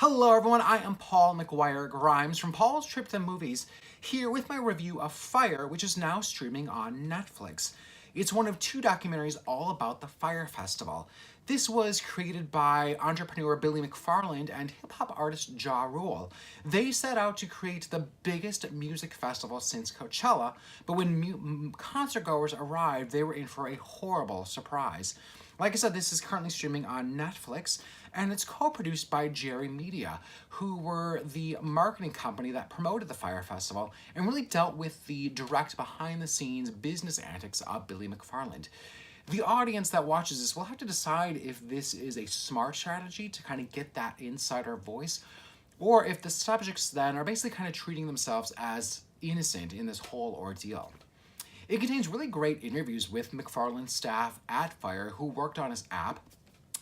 Hello everyone, I am Paul McGuire Grimes from Paul's Trip to the Movies, here with my review of Fyre, which is now streaming on Netflix. It's one of two documentaries all about the Fyre Festival. This was created by entrepreneur Billy McFarland and hip-hop artist Ja Rule. They set out to create the biggest music festival since Coachella, but when concertgoers arrived, they were in for a horrible surprise. Like I said, this is currently streaming on Netflix, and it's co-produced by Jerry Media, who were the marketing company that promoted the Fyre Festival and really dealt with the direct behind-the-scenes business antics of Billy McFarland. The audience that watches this will have to decide if this is a smart strategy to kind of get that insider voice, or if the subjects then are basically kind of treating themselves as innocent in this whole ordeal. It contains really great interviews with McFarland's staff at Fyre who worked on his app,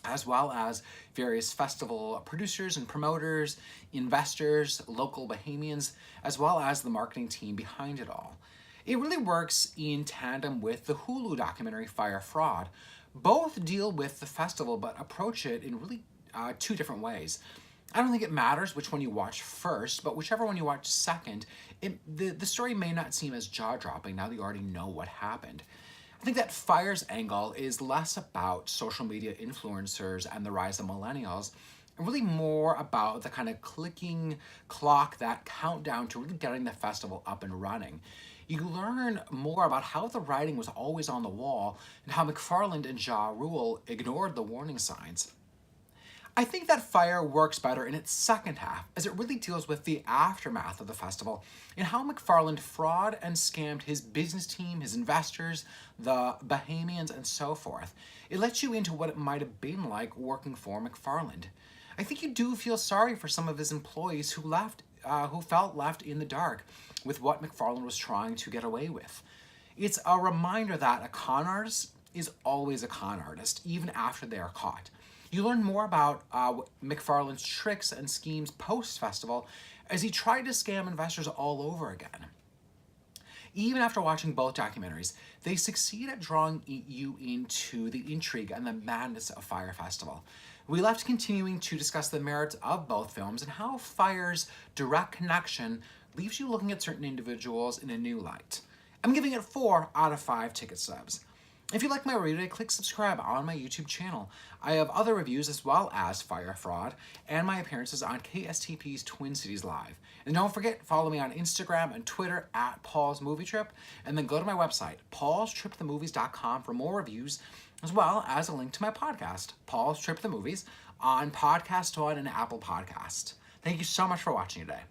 as well as various festival producers and promoters, investors, local Bahamians, as well as the marketing team behind it all. It really works in tandem with the Hulu documentary Fyre Fraud. Both deal with the festival but approach it in really two different ways. I don't think it matters which one you watch first, but whichever one you watch second, the story may not seem as jaw-dropping now that you already know what happened. I think that Fyre's angle is less about social media influencers and the rise of millennials, and really more about the kind of clicking clock, that countdown to really getting the festival up and running. You learn more about how the writing was always on the wall and how McFarland and Ja Rule ignored the warning signs. I think that Fyre works better in its second half, as it really deals with the aftermath of the festival and how McFarland fraud and scammed his business team, his investors, the Bahamians, and so forth. It lets you into what it might have been like working for McFarland. I think you do feel sorry for some of his employees who felt left in the dark with what McFarland was trying to get away with. It's a reminder that a con artist is always a con artist, even after they are caught. You learn more about McFarland's tricks and schemes post-festival as he tried to scam investors all over again. Even after watching both documentaries, they succeed at drawing you into the intrigue and the madness of Fyre Festival. We left continuing to discuss the merits of both films and how Fyre's direct connection leaves you looking at certain individuals in a new light. I'm giving it 4 out of 5 ticket stubs. If you like my review today, click subscribe on my YouTube channel. I have other reviews as well as Fyre Fraud and my appearances on KSTP's Twin Cities Live. And don't forget, follow me on Instagram and Twitter at Paul's Movie Trip, and then go to my website, paulstripthemovies.com, for more reviews, as well as a link to my podcast, Paul's Trip the Movies, on Podcast One and Apple Podcast. Thank you so much for watching today.